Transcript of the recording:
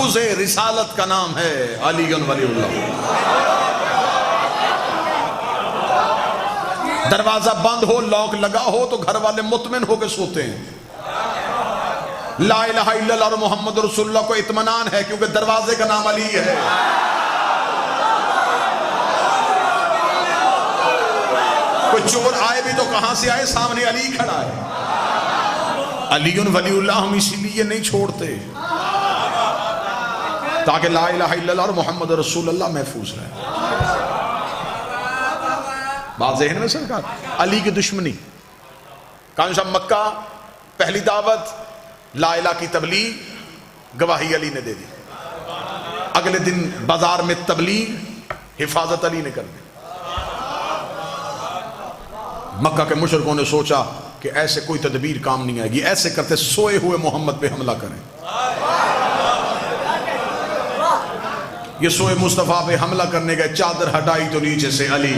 تحفظ رسالت کا نام ہے علی ولی اللہ۔ دروازہ بند ہو، لاک لگا ہو تو گھر والے مطمئن ہو کے سوتے ہیں۔ لا الہ الا اللہ اور محمد رسول اللہ کو اطمینان ہے کیونکہ دروازے کا نام علی ہے۔ کوئی چور آئے بھی تو کہاں سے آئے، سامنے علی کھڑا ہے۔ علی ولی اللہ ہم اسی لیے نہیں چھوڑتے تاکہ لا الہ الا اللہ اور محمد رسول اللہ محفوظ رہے۔ بات ذہن میں سرکار، علی کی دشمنی کان صاحب مکہ پہلی دعوت لا الہ کی تبلیغ، گواہی علی نے دے دی۔ اگلے دن بازار میں تبلیغ، حفاظت علی نے کر دی۔ مکہ کے مشرکوں نے سوچا کہ ایسے کوئی تدبیر کام نہیں آئے گی، ایسے کرتے سوئے ہوئے محمد پہ حملہ کریں۔ یہ سوئے مصطفیٰ پہ حملہ کرنے گئے، چادر ہٹائی تو نیچے سے علی